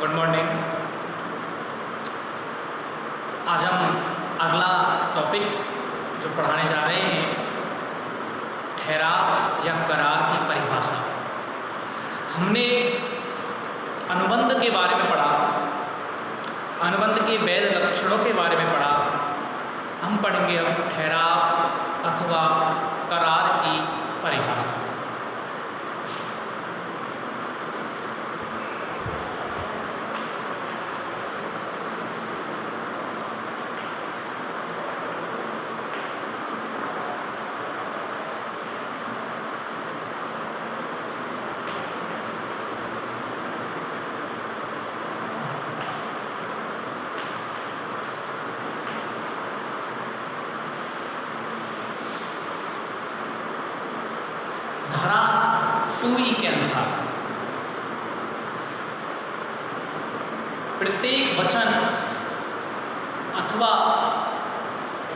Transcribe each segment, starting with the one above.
Good morning. आज हम अगला टॉपिक जो पढ़ाने जा रहे हैं, ठहराव या करार की परिभाषा। हमने अनुबंध के बारे में पढ़ा, अनुबंध के वैध लक्षणों के बारे में पढ़ा। हम पढ़ेंगे अब ठहराव अथवा करार की परिभाषा। धारा 2E के अनुसार प्रत्येक वचन अथवा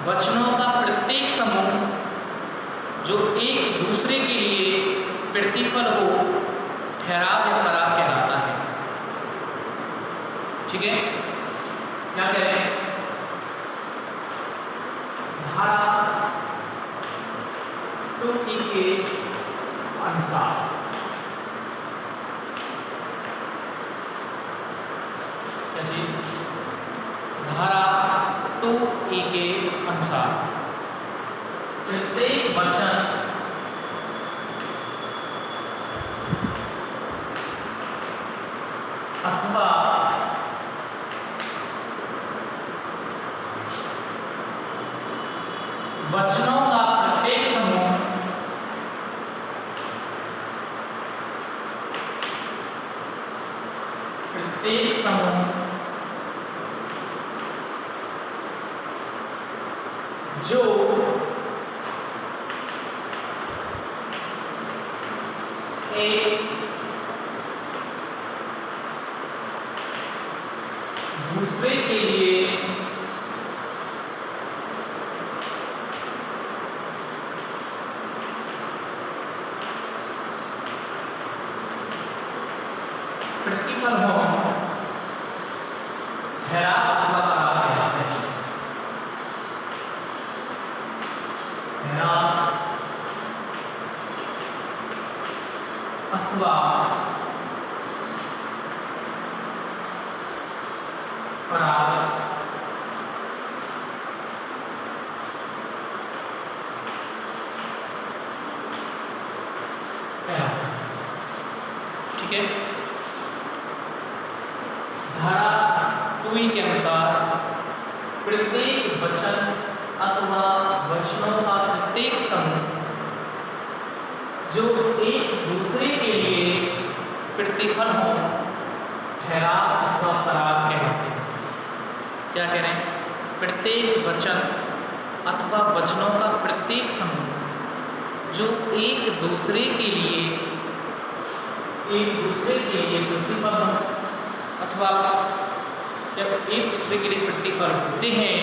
वचनों का प्रत्येक समूह जो एक दूसरे के लिए प्रतिफल हो, ठहराव या करार कहलाता है। ठीक है, क्या कह रहे हैं? धारा 2E के अनुसार कैसी? धारा 2E के अनुसार प्रत्येक वचन अथवा वचनों का प्रत्येक समूह जो एक दूसरे के लिए प्रतिफल हो, ठहराव अथवा करार कहलाते हैं। ठहराव अथवा करार कहलाते हैं। ठीक है, धारा 2E के अनुसार प्रत्येक वचन अथवा वचनों का प्रत्येक समूह जो एक दूसरे के लिए प्रतिफल हो, ठहराव अथवा करार कहलाते हैं। क्या कह रहे हैं? प्रत्येक वचन अथवा वचनों का प्रत्येक समूह जो एक दूसरे के लिए प्रतिफल हो अथवा जब एक दूसरे के लिए प्रतिफल होते हैं,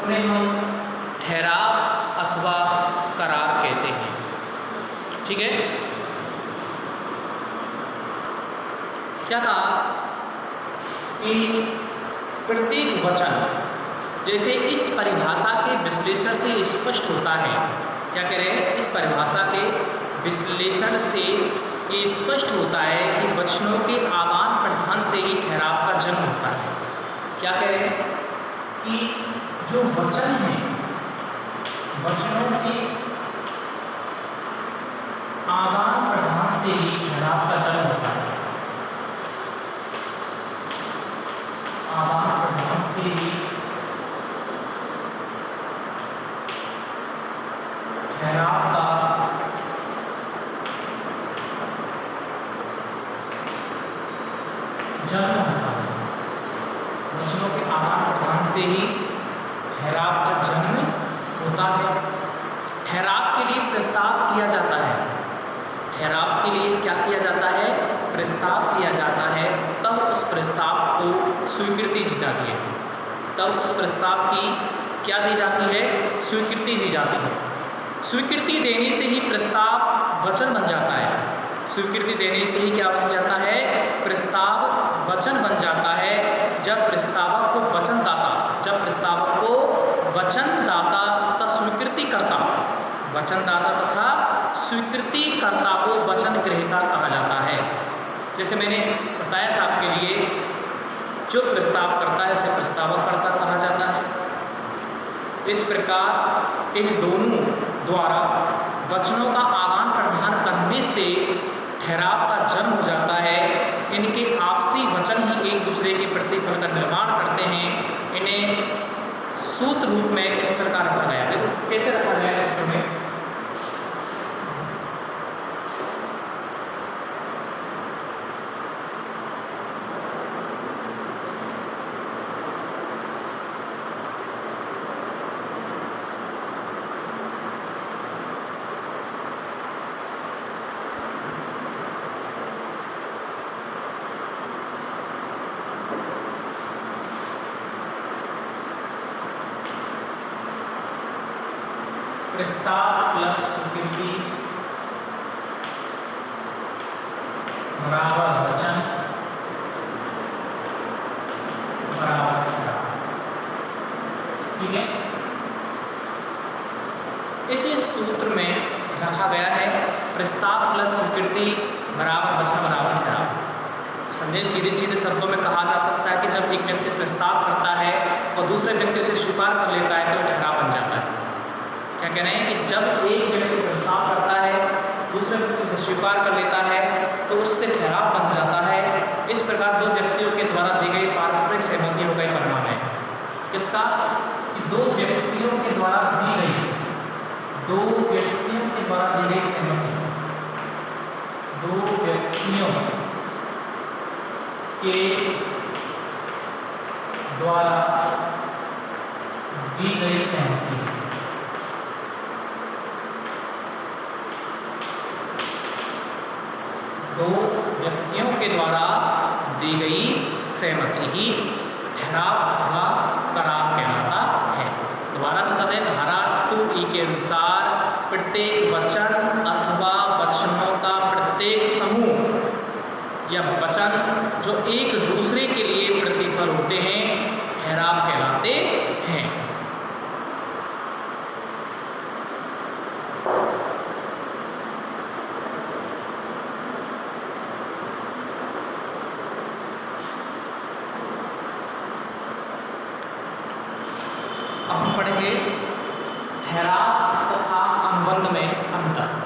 उन्हें हम ठहराव अथवा करार कहते हैं। ठीक है, क्या कहा कि प्रत्येक वचन, जैसे इस परिभाषा के विश्लेषण से स्पष्ट होता है। क्या कह रहे हैं? इस परिभाषा के विश्लेषण से ये स्पष्ट होता है कि वचनों के आदान प्रदान से ही ठहराव का जन्म होता है। क्या कह रहे हैं? कि जो वचन हैं, वचनों के आदान प्रदान से ही ठहराव का जन्म होता है। आदान प्रदान से ही ठहराव का जन्म होता है। वचनों के आदान प्रदान से ही ठहराव का जन्म होता है। ठहराव के लिए प्रस्ताव किया जाता है। ठहराव के लिए क्या किया जाता है? प्रस्ताव किया जाता है, तब उस प्रस्ताव को स्वीकृति दी जाती है। तब उस प्रस्ताव की क्या दी जाती है? स्वीकृति दी जाती है। स्वीकृति देने से ही प्रस्ताव वचन बन जाता है। स्वीकृति देने से ही क्या बन जाता है? प्रस्ताव वचन बन जाता है जब प्रस्तावक को वचनदाता तथा स्वीकृतिकर्ता को वचन ग्रहीता कहा जाता है। जैसे मैंने बताया था आपके लिए, जो प्रस्ताव करता है उसे प्रस्तावकर्ता कहा जाता है। इस प्रकार इन दोनों द्वारा वचनों का आदान प्रदान करने से ठहराव का जन्म हो जाता है। इनके आपसी वचन ही एक दूसरे के प्रतिफल का निर्माण करते हैं। इन्हें सूत्र रूप में इस प्रकार रखा गया है। कैसे रखा गया है सूत्र में? प्रस्ताव प्लस स्वीकृति बराबर वचन बराबर ठहराव। ठीक है, इसी सूत्र में रखा गया है प्रस्ताव प्लस स्वीकृति बराबर वचन बराबर ठहराव। संदेश सीधे सीधे शब्दों में कहा जा सकता है कि जब एक व्यक्ति प्रस्ताव करता है और दूसरे व्यक्ति उसे स्वीकार कर लेता है तो ठहराव बन जाता है। क्या कह रहे हैं कि जब एक व्यक्ति प्रस्ताव करता है, दूसरे व्यक्ति उसे स्वीकार कर लेता है तो उससे ठहराव बन जाता है। इस प्रकार दो व्यक्तियों के द्वारा दी गई पारस्परिक सहमति हो गई परिणाम है। किसका? कि दो व्यक्तियों के द्वारा दी गई सहमति, दो व्यक्तियों के द्वारा दी गई सहमति दो व्यक्तियों के द्वारा दी गई सहमति ही ठहराव अथवा करार कहलाता है। दोबारा से बता दें, धारा 2E के अनुसार प्रत्येक वचन अथवा वचनों का प्रत्येक समूह या वचन जो एक दूसरे के लिए प्रतिफल होते हैं ठहराव कहलाते हैं। अब हम पढ़ेंगे ठहराव तथा अनुबंध में अंतर।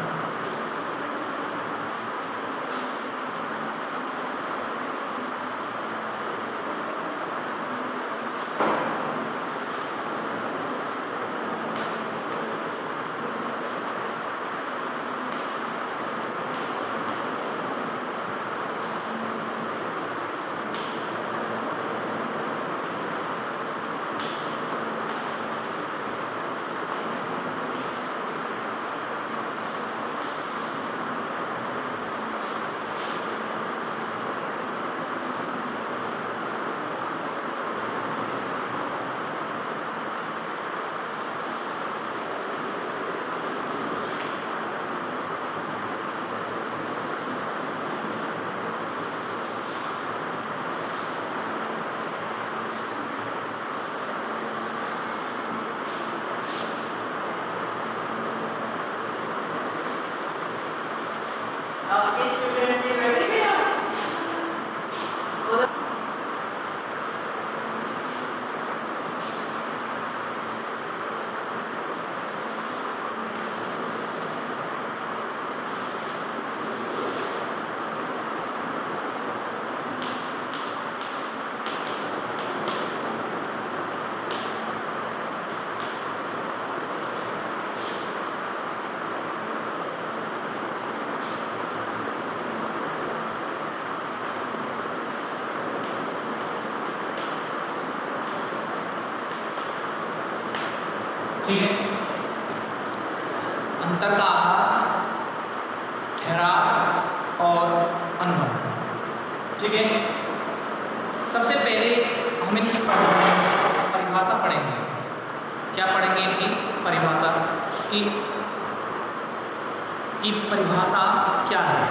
आपके स्टूडेंट भी बैठे हैं ठीक है, अंतर का आधार ठहराव और अनुबंध। ठीक है, सबसे पहले हम इनकी परिभाषा पढ़ेंगे। क्या पढ़ेंगे? इनकी परिभाषा की परिभाषा क्या है।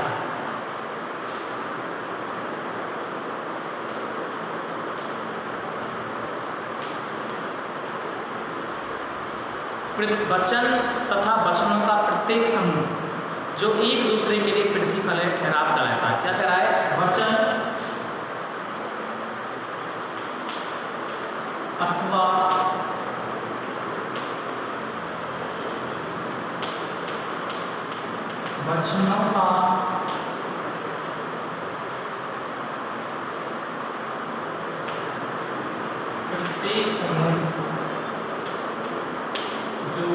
वचन तथा वचनों का प्रत्येक समूह जो एक दूसरे के लिए प्रतिफल है ठहराव कहलाता है। क्या कह रहा है? वचन अथवा वचनों का प्रत्येक समूह जो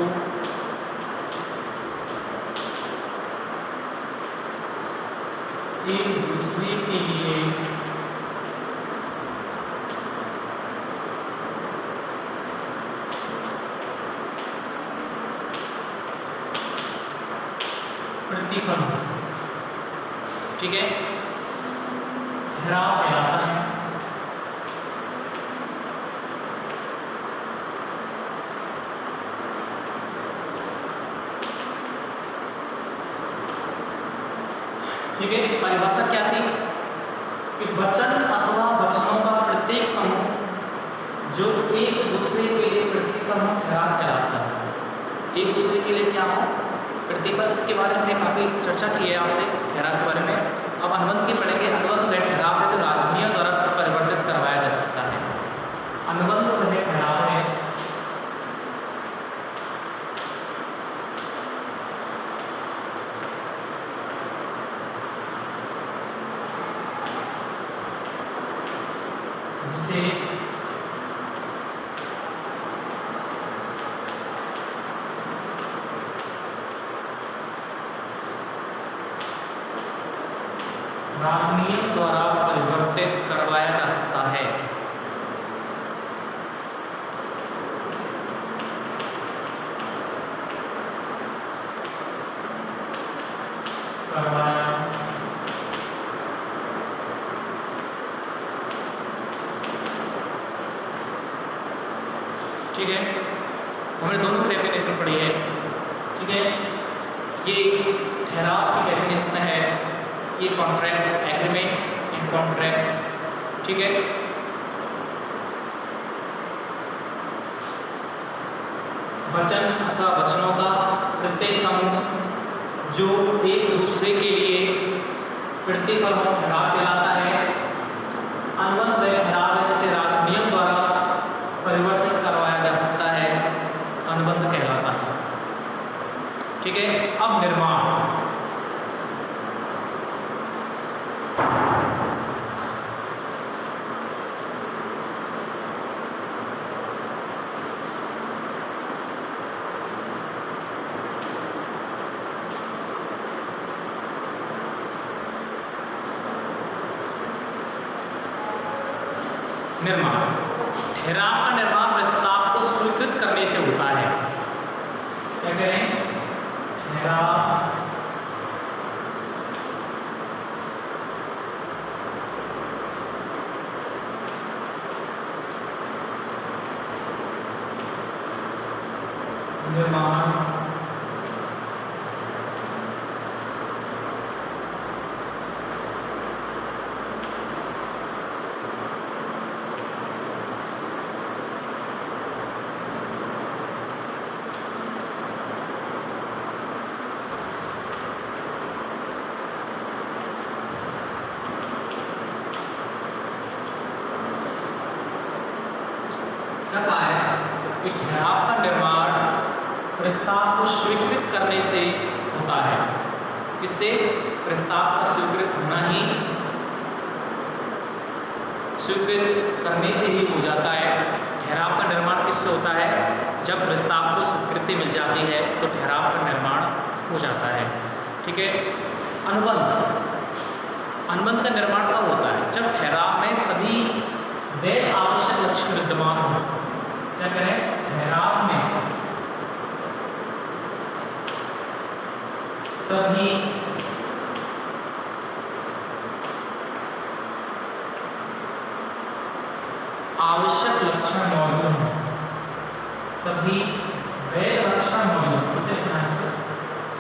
एक दूसरे के लिए प्रतिफल, ठीक है, ठहराव कहलाता है। ठीक है, परिभाषा क्या थी कि वचन अथवा वचनों का प्रत्येक समूह जो एक दूसरे के लिए प्रतिफल हो ठहराव कहलाता है। एक दूसरे के लिए क्या हो? प्रतिफल। इसके बारे में काफ़ी चर्चा की है आपसे ठहराव के बारे में। अब अनुबंध की पढ़ेंगे। अनुबंध वह ठहराव है जो राजनियों द्वारा परिवर्तित करवाया जा सकता है। अनुबंध वह ठहराव है जिसे राजनियम द्वारा परिवर्तित करवाया जा सकता है। करवाया ठीक है, हमने दोनों की डेफिनेशन पढ़ी है। ठीक है, ये ठहराव की डेफिनेशन है, ये कॉन्ट्रैक्ट, एग्रीमेंट इन कॉन्ट्रैक्ट। ठीक है, वचन अथवा वचनों का प्रत्येक समूह जो एक दूसरे के लिए प्रतिफल हो ठहराव कहलाता है। अनुबंध वह ठहराव है जिसे राजनियम द्वारा परिवर्तित करवाया जा सकता है, अनुबंध कहलाता है। ठीक है, अब निर्माण। निर्माण, ठहराव का निर्माण प्रस्ताव को स्वीकृत करने से होता है। क्या करें? ठहराव निर्माण कि ठहराव का निर्माण प्रस्ताव को स्वीकृत करने से होता है। इससे प्रस्ताव का स्वीकृत होना ही स्वीकृत करने से ही हो जाता है। ठहराव का निर्माण किससे होता है? जब प्रस्ताव को स्वीकृति मिल जाती है तो ठहराव का निर्माण हो जाता है। ठीक है, अनुबंध। अनुबंध का निर्माण कब होता है? जब ठहराव में सभी वैध आवश्यक लक्षण विद्यमान हो। क्या करें? ठहराव में सभी आवश्यक लक्षण मौजूद हैं, सभी वैध लक्षण मौजूद। इसे ध्यान से,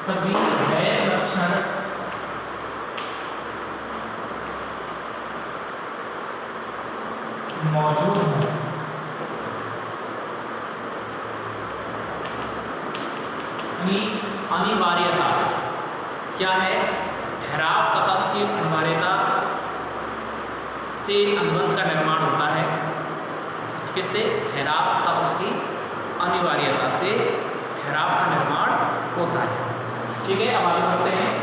सभी वैध लक्षण मौजूद हैं अनिवार्यता क्या है? ठहराव तथा उसकी अनिवार्यता से अनुबंध का निर्माण होता है। किससे? ठहराव तथा उसकी अनिवार्यता से ठहराव का निर्माण होता है। ठीक है, अब आगे बढ़ते हैं।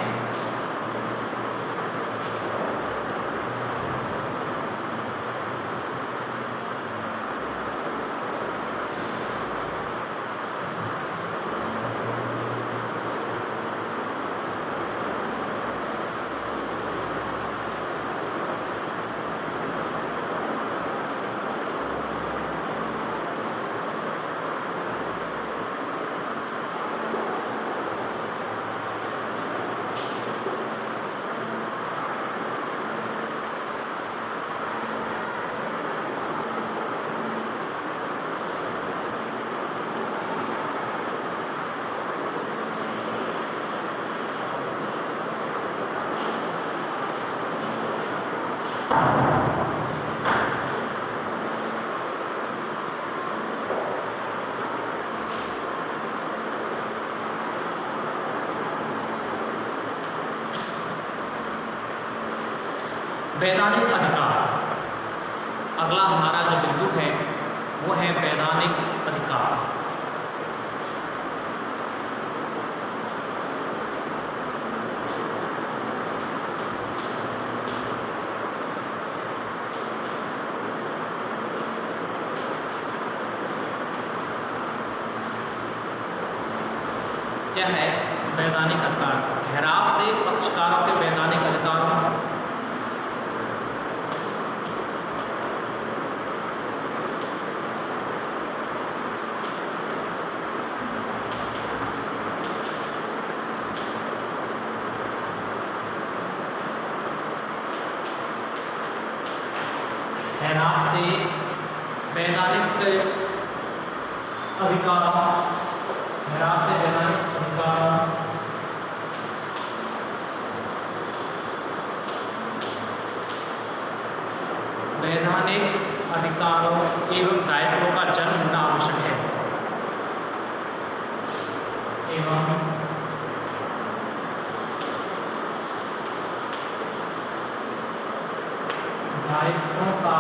वैधानिक अधिकार, अगला हमारा जो बिंदु है वो है वैधानिक अधिकार। क्या है वैधानिक अधिकार? ठहराव से पक्षकारों के वैधानिक अधिकारों ठहराव से वैधानिक अधिकारों ठहराव से वैधानिक अधिकारों वैधानिक अधिकारों एवं दायित्वों का जन्म होना आवश्यक है। एवं दायित्वों का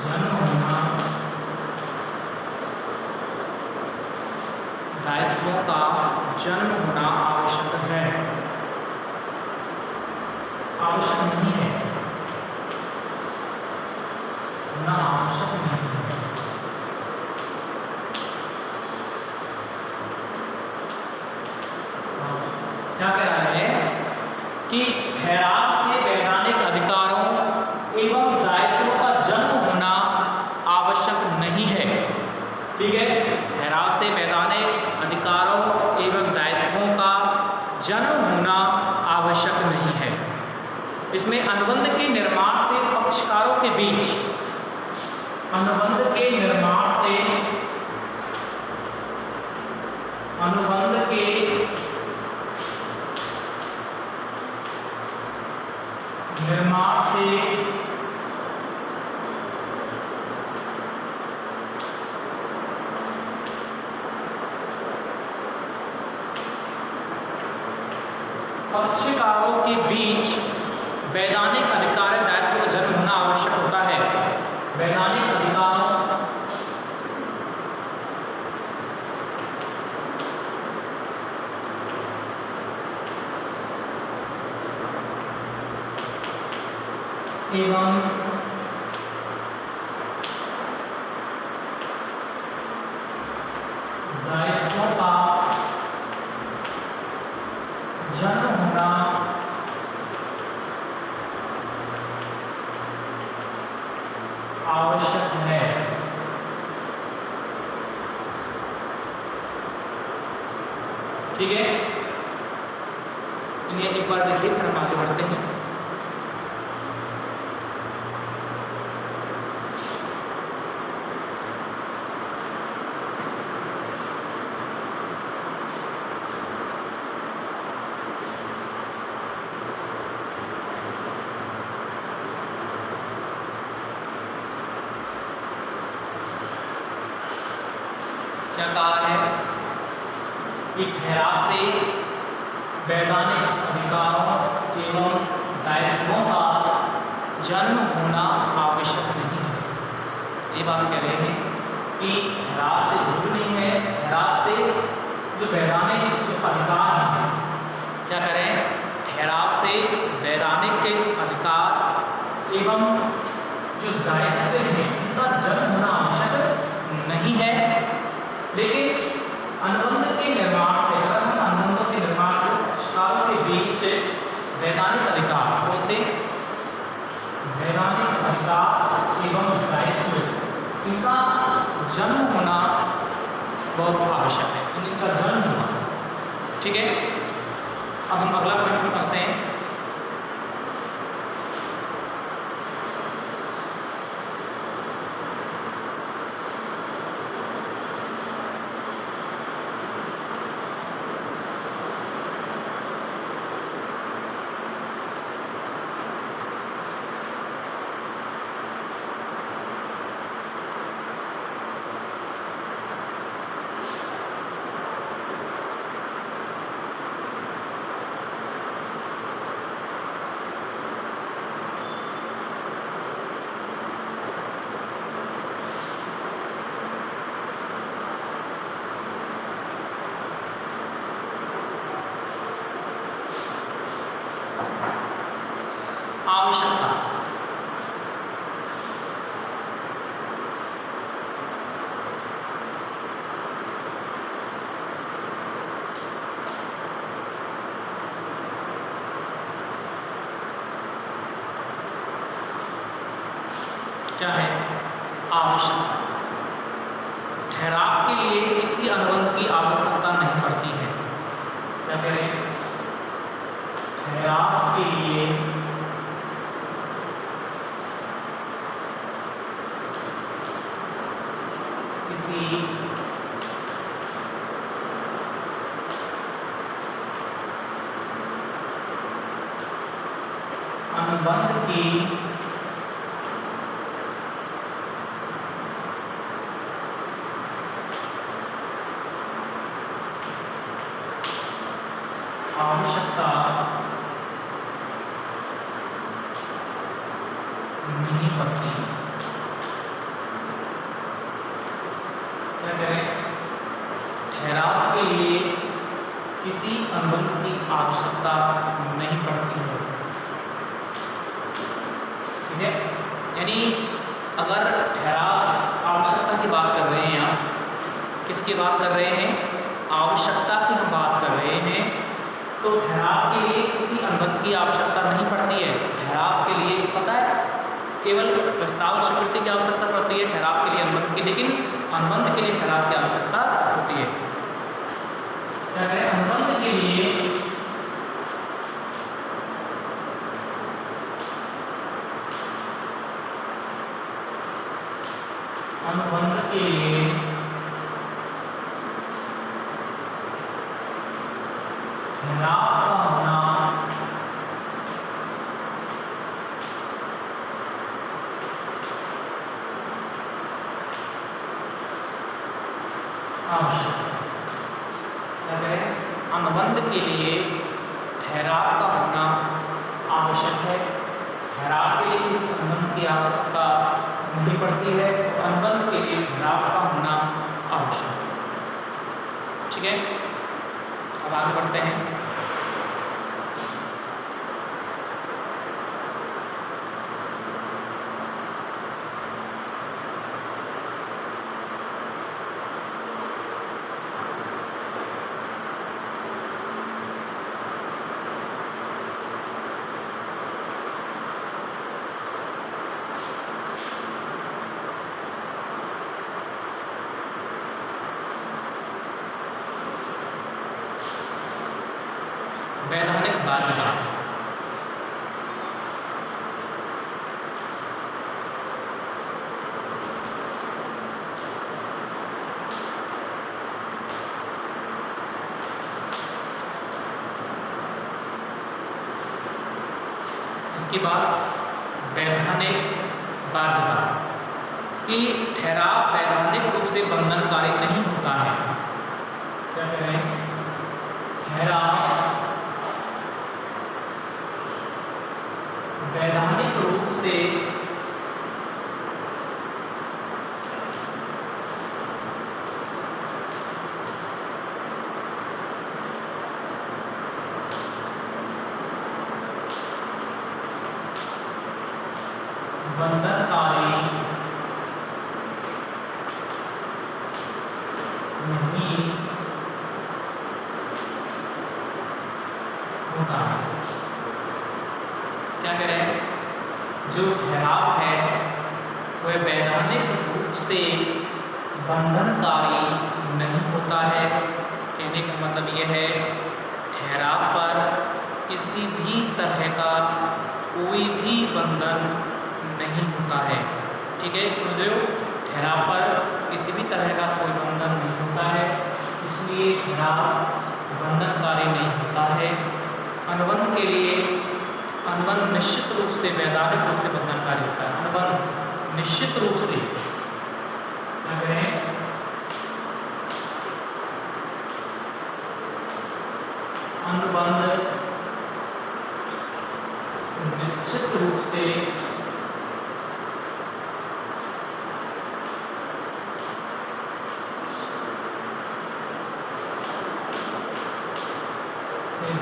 जन्म होना दायित्वों का जन्म होना आवश्यक है, आवश्यक नहीं है ना, आवश्यक नहीं है। क्या कह रहा है कि ठहराव से वैधानिक अधिकारों एवं दायित्वों का जन्म होना आवश्यक नहीं है। ठीक है, ठहराव से वैधानिक अधिकारों एवं दायित्वों का जन्म होना आवश्यक नहीं है। इसमें अनुबंध के निर्माण से पक्षकारों के बीच अनुबंध के निर्माण से अनुबंध के निर्माण से पक्षकारों के बीच वैधानिक अधिकार दायित्व का जन्म होना आवश्यक होता है। वैधानिक अधिकारों एवं दायित्वों का जन्म होना आवश्यक है। ठीक है, इन्हें एक बार देखिए, फिर हम आगे बढ़ते हैं। क्या कहा है कि ठहराव से वैधानिक अधिकारों एवं दायित्वों का जन्म होना आवश्यक नहीं है। ये बात कह रहे हैं कि ठहराव से जरूरी नहीं है, ठहराव से जो वैधानिक जो अधिकार हैं, क्या करें, ठहराव से वैधानिक अधिकार एवं जो दायित्व हैं उनका जन्म होना आवश्यक नहीं है। लेकिन अनुबंध के निर्माण से, अगर हम अनुबंधों के निर्माण आविष्कारों के बीच वैधानिक अधिकार, कौन से वैधानिक अधिकार एवं दायित्व, इनका जन्म होना बहुत आवश्यक है, इनका जन्म होना। ठीक है, अब हम अगला पॉइंट में पहुंचते हैं। आवश्यकता, क्या है आवश्यकता, ठहराव के लिए किसी अनुबंध की आवश्यकता नहीं पड़ती है। क्या कह रहे हैं, ठहराव के लिए किसी अनुबंध की आवश्यकता नहीं पड़ती। क्या करें, ठहराव के लिए किसी अनुबंध की आवश्यकता नहीं पड़ती है। ठीक है, यानी अगर ठहराव आवश्यकता की बात कर रहे हैं, आप किसकी बात कर रहे हैं, आवश्यकता की हम बात कर रहे हैं, तो ठहराव के लिए किसी अनुबंध की आवश्यकता नहीं पड़ती है। ठहराव के लिए पता है केवल प्रस्ताव स्वीकृति की आवश्यकता पड़ती है, ठहराव के लिए अनुबंध की, लेकिन अनुबंध के लिए ठहराव की आवश्यकता होती है। क्या करें, अनुबंध के लिए ठहराव का होना आवश्यक है। क्या करें, अनुबंध के लिए ठहराव का होना आवश्यक है। ठहराव के लिए किसी अनुबंध की आवश्यकता नहीं पड़ती है, तो अनुबंध के लिए ठहराव का होना आवश्यक है। ठीक है, अब आगे बढ़ते हैं। वैधानिक बाध्यता, इसके बाद वैधानिक बाध्यता कि ठहराव वैधानिक रूप से बंधनकारी नहीं होता है। क्या कह रहे हैं? ठहराव वैधानिक रूप से बंधनकारी नहीं होता है। क्या कह रहे हैं? जो ठहराव है वह वैधानिक रूप से बंधनकारी नहीं होता है। कहने का मतलब यह है ठहराव पर किसी भी तरह का कोई भी बंधन नहीं होता है। ठीक है, समझ रहे हो? ठहराव पर किसी भी तरह का कोई बंधन नहीं होता है, इसलिए ठहराव बंधनकारी नहीं होता है। अनुबंध के लिए अनुबंध निश्चित रूप से वैधानिक रूप से बंधनकारी होता है। अनुबंध निश्चित रूप से क्या कहें? अनुबंध निश्चित रूप से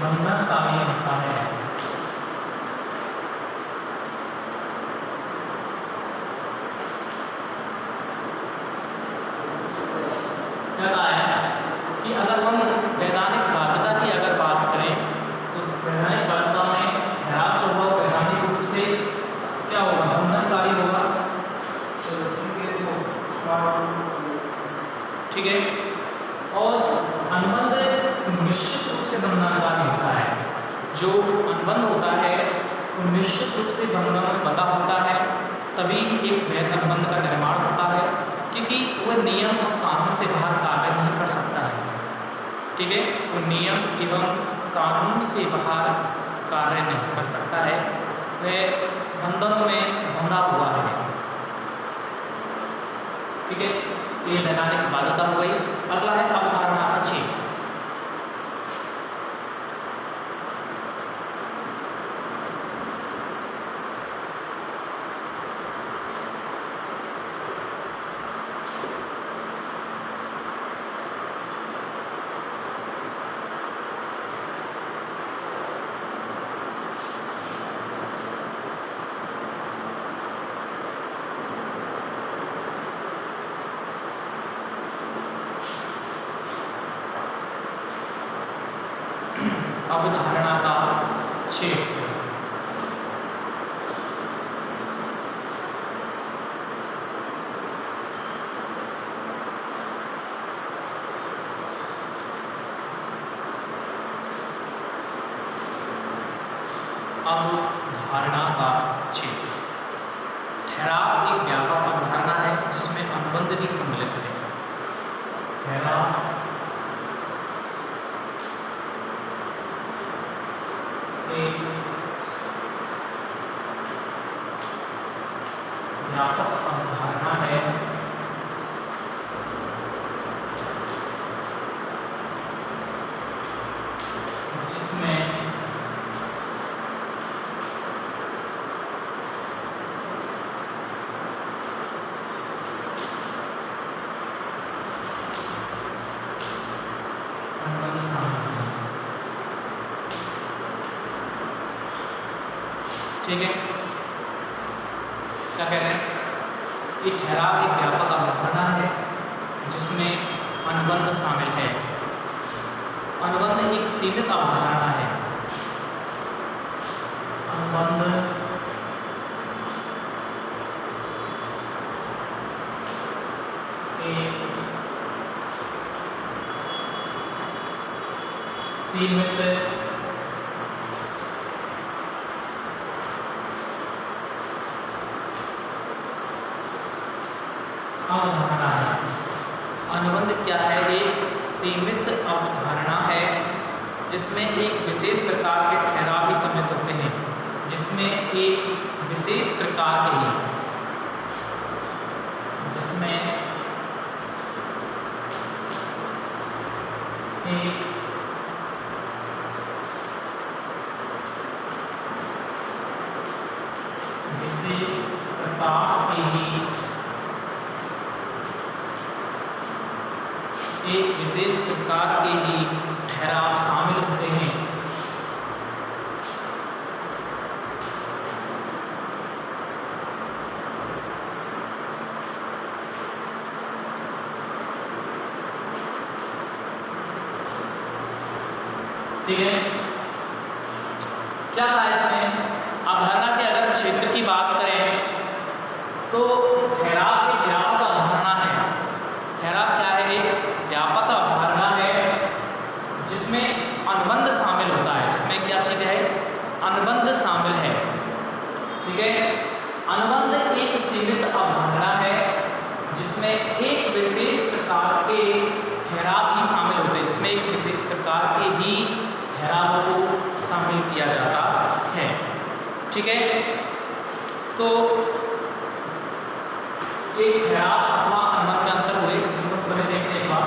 बंधनकारी होता है। क्या कहा है कि अगर हम वैधानिक बाध्यता की अगर बात करें तो वैधानिक बाध्यता में ठहराव जो होगा वैधानिक रूप से क्या होगा? बंधनकारी होगा। ठीक है, और अनुबंध निश्चित रूप से बंधनकारी होता है। जो अनुबंध होता है वो निश्चित रूप से बंधन में बंधा होता है, तभी एक वैध अनुबंध का निर्माण होता है, क्योंकि वह नियम और कानून से बाहर कार्य नहीं कर सकता है। ठीक है, वो नियम एवं कानून से बाहर कार्य नहीं कर सकता है, वह बंधनों में बंधा हुआ है। ठीक है, ये वैधानिक बाध्यता हो गई। अगला है अवधारणा का छेद। अवधारणा का छेद। अवधारणा का छेद। ठहराव एक व्यापक अवधारणा है जिसमें अनुबंध भी सम्मिलित है। ठहराव एक व्यापक अवधारणा है जिसमें अनुबंध शामिल है। ठीक है, क्या कह रहे हैं? ये ठहराव एक व्यापक अवधारणा है जिसमें अनुबंध शामिल है। अनुबंध एक सीमित अवधारणा है। अनुबंध एक सीमित अवधारणा है। अनुबंध क्या है? एक सीमित अवधारणा है जिसमें एक विशेष प्रकार के ठहराव भी सम्मिलित होते हैं, जिसमें एक विशेष प्रकार के जिसमें एक विशेष प्रकार के ही ठहराव शामिल होते हैं। ठीक है, क्या कहा इसमें? अवधारणा के अगर क्षेत्र की बात करें तो ठहराव एक व्यापक अवधारणा है। ठहराव क्या है? एक व्यापक अवधारणा है जिसमें अनुबंध शामिल होता है। जिसमें क्या चीज है? अनुबंध शामिल है। ठीक है, अनुबंध एक सीमित अवधारणा है जिसमें एक विशेष प्रकार के ठहराव ही शामिल होते हैं। जिसमें एक विशेष प्रकार के ही ठहराव को शामिल किया जाता है। ठीक है, तो एक ठहराव अथवा अनुबंध में अंतर हुए जिनको पहले देखते हैं। एक बार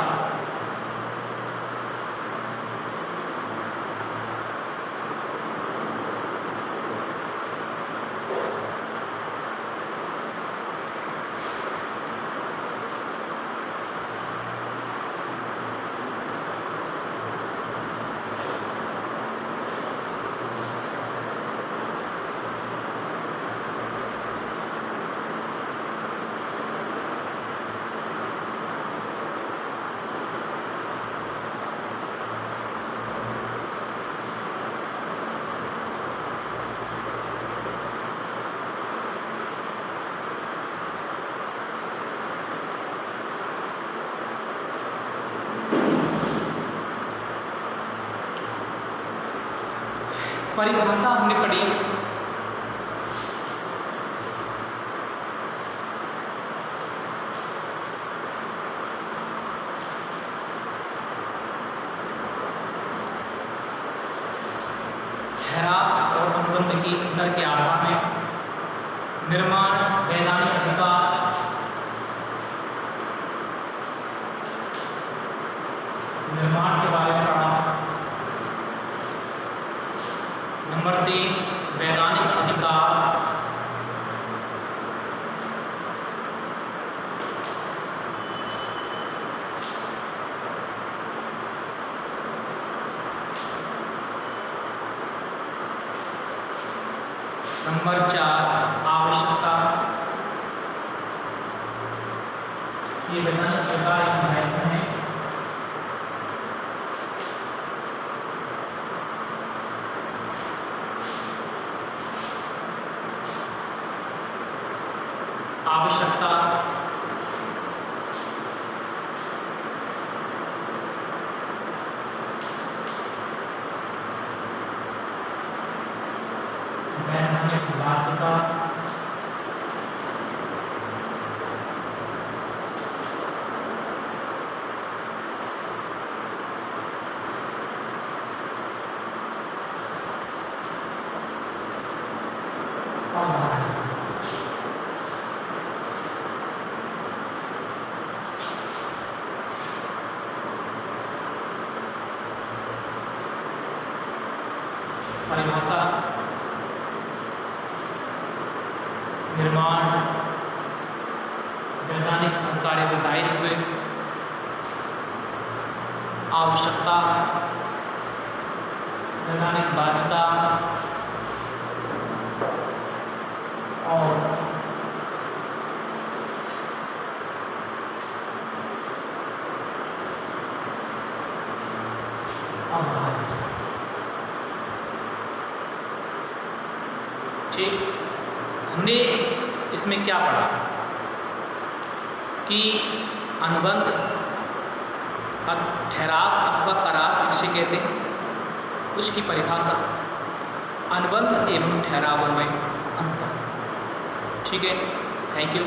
परिभाषा हमने पढ़ी। ठहराव और अनुबंध की अंतर के आधार में निर्माण, वैधानिक अधिकार, निर्माण के बारे में पढ़ा। नंबर 3 वैधानिक अधिकार, नंबर 4 आवश्यकता। ये वैधानिक अधिकार एक महत्व है। आवश्यकता, वैधानिक बाध्यता, परिभाषा, निर्माण, वैधानिक अधिकार एवं दायित्व, आवश्यकता, वैधानिक बाध्यता और ठीक। हमने इसमें क्या पढ़ा कि अनुबंध, ठहराव अथवा करार किसे कहते हैं, उसकी परिभाषा, अनुबंध एवं ठहरावों में अंतर। ठीक है, थैंक यू।